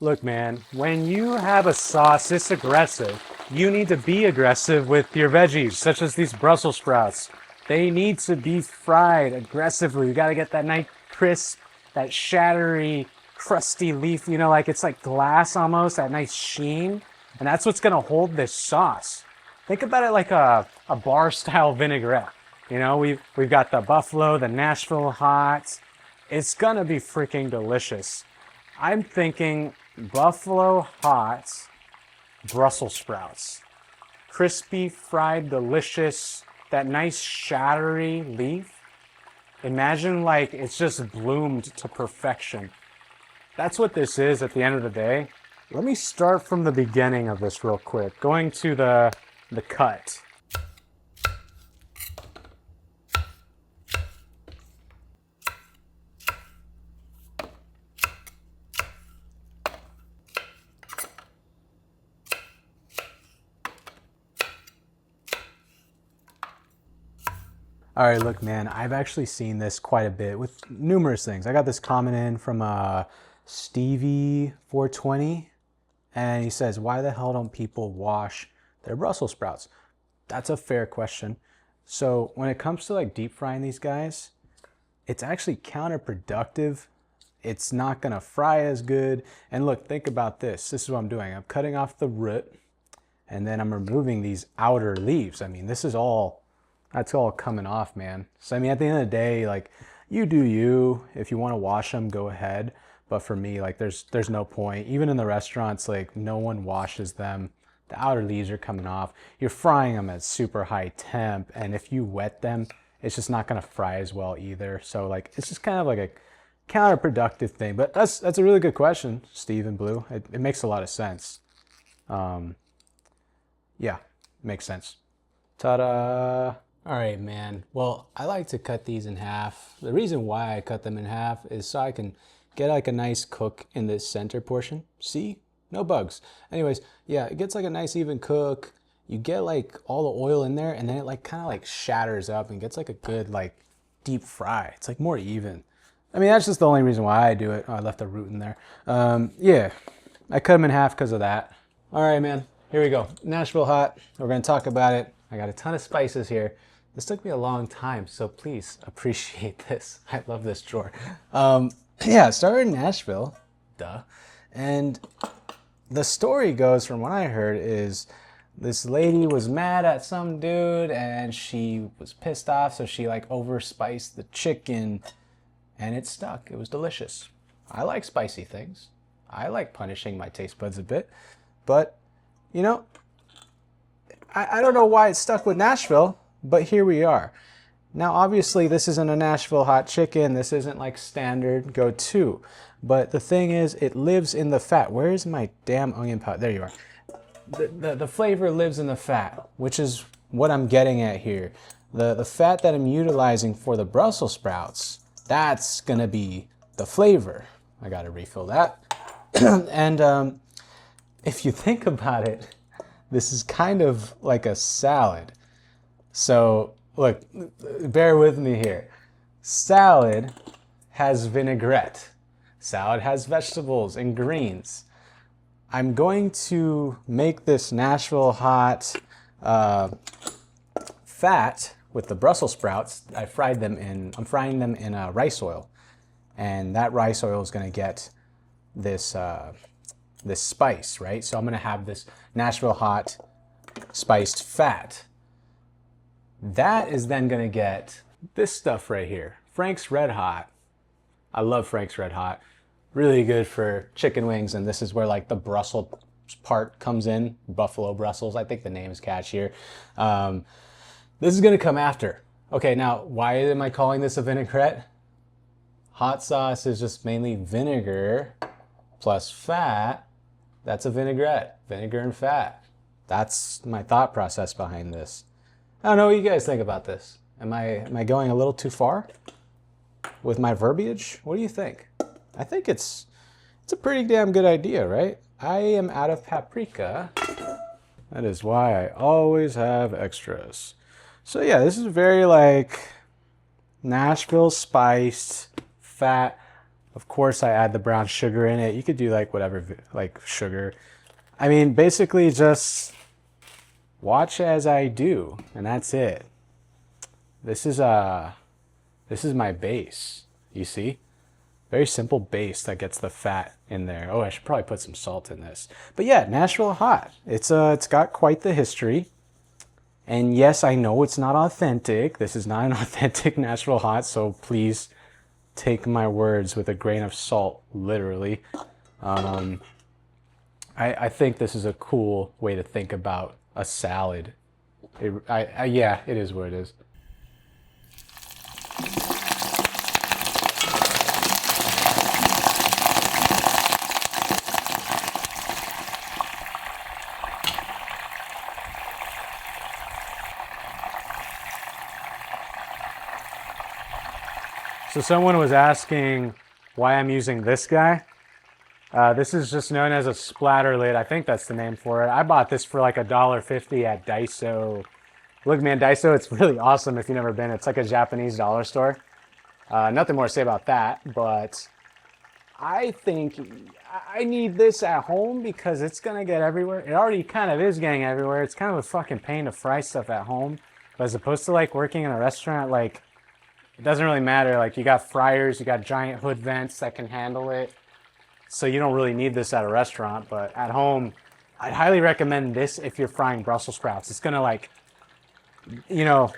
Look, man, when you have a sauce this aggressive, you need to be aggressive with your veggies, such as these Brussels sprouts. They need to be fried aggressively. You gotta get that nice crisp, that shattery, crusty leaf, like it's like glass almost, that nice sheen. And that's what's gonna hold this sauce. Think about it like a bar style vinaigrette. We've got the buffalo, the Nashville hot. It's gonna be freaking delicious. I'm thinking buffalo hot Brussels sprouts. Crispy, fried, delicious, that nice shattery leaf. Imagine like it's just bloomed to perfection. That's what this is at the end of the day. Let me start from the beginning of this real quick, going to the cut. All right, look, man, I've actually seen this quite a bit with numerous things. I got this comment in from Stevie420, and he says, why the hell don't people wash their Brussels sprouts? That's a fair question. So when it comes to like deep frying these guys, it's actually counterproductive. It's not gonna fry as good. And look, think about this. This is what I'm doing. I'm cutting off the root, and then I'm removing these outer leaves. I mean, that's all coming off, man. So I mean, at the end of the day, like, you do you. If you want to wash them, go ahead. But for me, like, there's no point. Even in the restaurants, like, no one washes them. The outer leaves are coming off. You're frying them at super high temp, and if you wet them, it's just not gonna fry as well either. So like, it's just kind of like a counterproductive thing. But that's a really good question, Steve and Blue. It makes a lot of sense. Yeah, makes sense. Ta-da! All right, man. Well, I like to cut these in half. The reason why I cut them in half is so I can get like a nice cook in this center portion. See? No bugs. Anyways, yeah, it gets like a nice even cook. You get like all the oil in there, and then it like kind of like shatters up and gets like a good like deep fry. It's like more even. I mean, that's just the only reason why I do it. Oh, I left the root in there. Yeah, I cut them in half because of that. All right, man. Here we go. Nashville hot. We're gonna talk about it. I got a ton of spices here. This took me a long time, so please appreciate this. I love this drawer. Yeah, started in Nashville, duh. And the story goes, from what I heard, is this lady was mad at some dude and she was pissed off, so she like overspiced the chicken and it stuck. It was delicious. I like spicy things. I like punishing my taste buds a bit, but you know, I don't know why it stuck with Nashville. But here we are. Now, obviously, this isn't a Nashville hot chicken. This isn't like standard go-to. But the thing is, it lives in the fat. Where is my damn onion powder? There you are. The flavor lives in the fat, which is what I'm getting at here. The fat that I'm utilizing for the Brussels sprouts, that's gonna be the flavor. I gotta refill that. And if you think about it, this is kind of like a salad. So look, bear with me here. Salad has vinaigrette. Salad has vegetables and greens. I'm going to make this Nashville hot fat with the Brussels sprouts. I'm frying them in rice oil. And that rice oil is gonna get this, this spice, right? So I'm gonna have this Nashville hot spiced fat. That is then gonna get this stuff right here, Frank's Red Hot. I love Frank's Red Hot. Really good for chicken wings, and this is where like the Brussels part comes in, Buffalo Brussels. I think the name is catchier. This is gonna come after. Okay, now why am I calling this a vinaigrette? Hot sauce is just mainly vinegar plus fat. That's a vinaigrette, vinegar and fat. That's my thought process behind this. I don't know what you guys think about this. Am I going a little too far with my verbiage? What do you think? I think it's a pretty damn good idea, right? I am out of paprika. That is why I always have extras. So yeah, this is very like Nashville spiced, fat. Of course, I add the brown sugar in it. You could do like whatever, like sugar. I mean, basically just watch as I do, and that's it. This is my base. You see? Very simple base that gets the fat in there. Oh, I should probably put some salt in this. But yeah, Nashville hot. It's got quite the history. And yes, I know it's not authentic. This is not an authentic Nashville hot, so please take my words with a grain of salt, literally. I think this is a cool way to think about a salad. Yeah, it is what it is. So someone was asking why I'm using this guy. This is just known as a splatter lid. I think that's the name for it. I bought this for like $1.50 at Daiso. Look, man, Daiso, it's really awesome if you've never been. It's like a Japanese dollar store. Nothing more to say about that, but I think I need this at home because it's going to get everywhere. It already kind of is getting everywhere. It's kind of a fucking pain to fry stuff at home. But as opposed to like working in a restaurant, like it doesn't really matter. Like you got fryers, you got giant hood vents that can handle it. So you don't really need this at a restaurant, but at home, I'd highly recommend this if you're frying Brussels sprouts. It's gonna like, you know,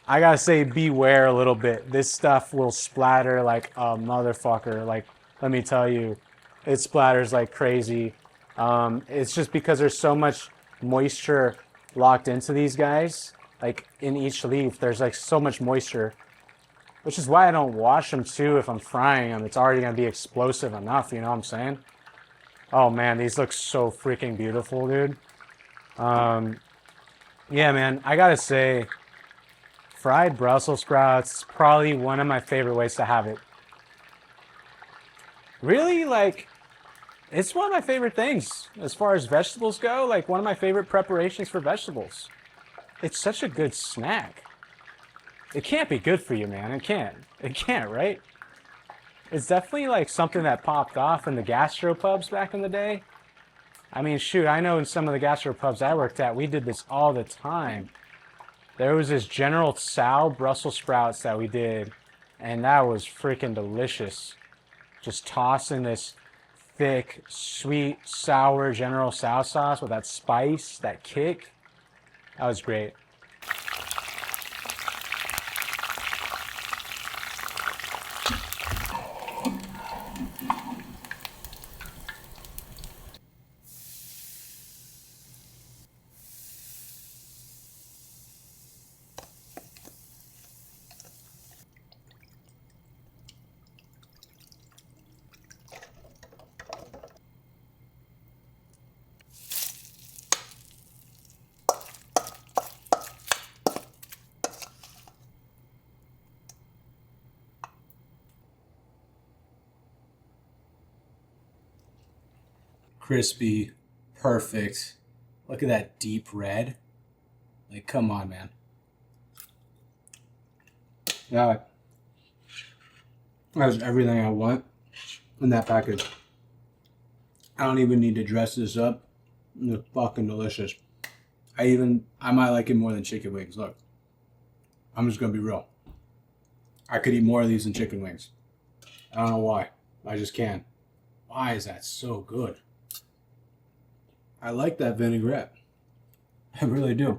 I gotta say beware a little bit. This stuff will splatter like a motherfucker. Like, let me tell you, it splatters like crazy. It's just because there's so much moisture locked into these guys. Like in each leaf, there's like so much moisture. Which is why I don't wash them too if I'm frying them. It's already going to be explosive enough, you know what I'm saying? Oh man, these look so freaking beautiful, dude. Yeah, man, I gotta say, fried Brussels sprouts is probably one of my favorite ways to have it. Really, like, it's one of my favorite things as far as vegetables go. Like, one of my favorite preparations for vegetables. It's such a good snack. It can't be good for you, man. It can't. It can't, right? It's definitely like something that popped off in the gastropubs back in the day. I mean, shoot, I know in some of the gastropubs I worked at, we did this all the time. There was this General Tso Brussels sprouts that we did, and that was freaking delicious. Just tossing this thick, sweet, sour General Tso sauce with that spice, that kick. That was great. Crispy, perfect. Look at that deep red. Like, come on, man. Yeah, that was everything I want in that package. I don't even need to dress this up. It's fucking delicious. I might like it more than chicken wings. Look, I'm just gonna be real. I could eat more of these than chicken wings. I don't know why. I just can. Why is that so good? I like that vinaigrette. I really do.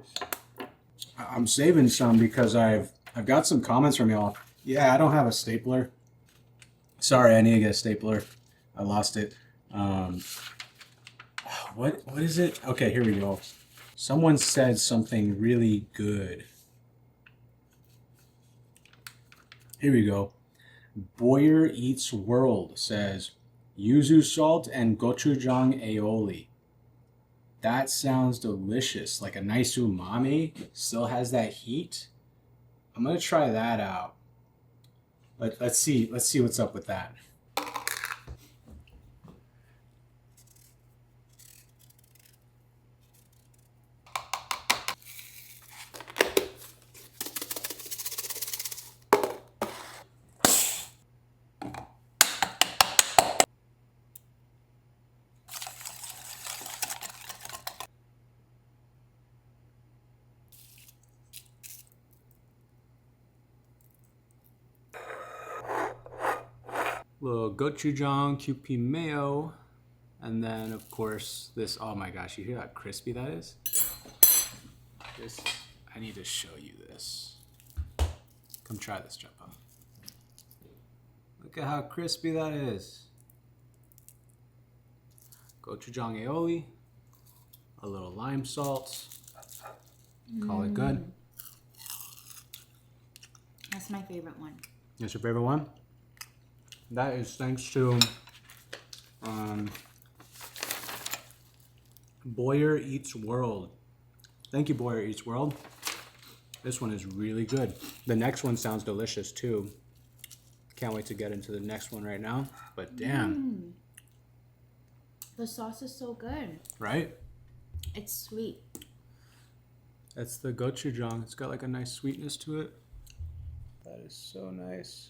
I'm saving some because I've got some comments from y'all. Yeah, I don't have a stapler. Sorry, I need to get a stapler. I lost it. What is it? Okay, here we go. Someone said something really good. Here we go. Boyer Eats World says yuzu salt and gochujang aioli. That sounds delicious. Like a nice umami. Still has that heat. I'm gonna try that out. Let's see what's up with that. little gochujang, QP mayo, and then of course this. Oh my gosh, you hear how crispy that is? This, I need to show you this. Come try this, Jumbo. Look at how crispy that is. Gochujang aioli, a little lime salt. Call it good. That's my favorite one. That's your favorite one? That is thanks to Boyer Eats World. Thank you, Boyer Eats World. This one is really good. The next one sounds delicious too. Can't wait to get into the next one right now. But damn. The sauce is so good. Right? It's sweet. That's the gochujang. It's got like a nice sweetness to it. That is so nice.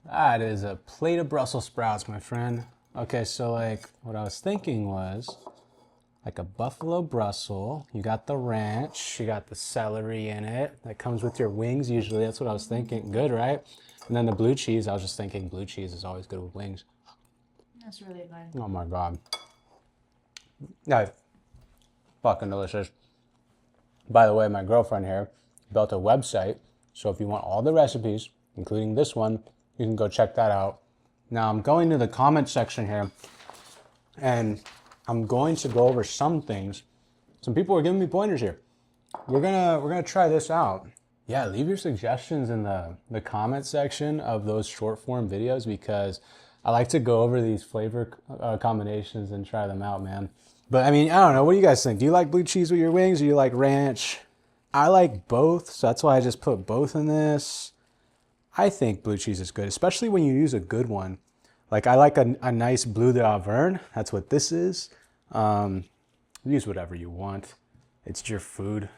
That is a plate of Brussels sprouts, my friend. Okay, so like what I was thinking was like a buffalo Brussels. You got the ranch, you got the celery in it. That comes with your wings usually. That's what I was thinking. Good, right? And then the blue cheese, I was just thinking blue cheese is always good with wings. That's really good. Oh my God. Yeah, fucking delicious. By the way, my girlfriend here built a website. So if you want all the recipes, including this one, you can go check that out. Now I'm going to the comment section here and I'm going to go over some things. Some people are giving me pointers here. We're gonna try this out. Yeah, leave your suggestions in the comment section of those short form videos because I like to go over these flavor combinations and try them out, man. But I mean, I don't know. What do you guys think? Do you like blue cheese with your wings or you like ranch? I like both, so that's why I just put both in this. I think blue cheese is good, especially when you use a good one. Like I like a nice bleu d'Auvergne. That's what this is. Use whatever you want. It's your food.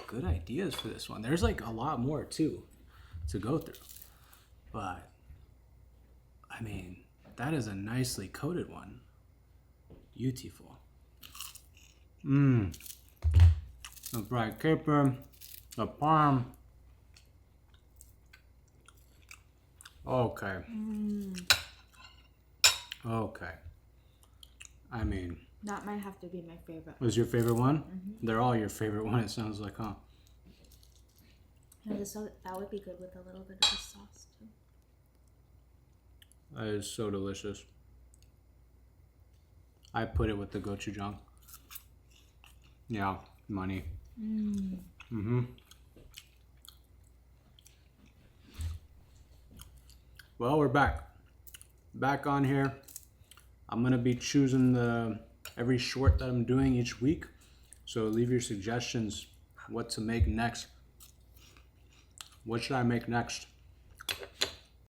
Good ideas for this one. There's like a lot more too to go through. But I mean, that is a nicely coated one. Beautiful. The fried caper, the parm. Okay. Okay. I mean, That might have to be my favorite. was your favorite one? They're all your favorite one, it sounds like, huh? And that would be good with a little bit of the sauce too. That is so delicious. I put it with the gochujang. Yeah, money. Well, we're back. Back on here. I'm gonna be choosing every short that I'm doing each week. So leave your suggestions what to make next. What should I make next?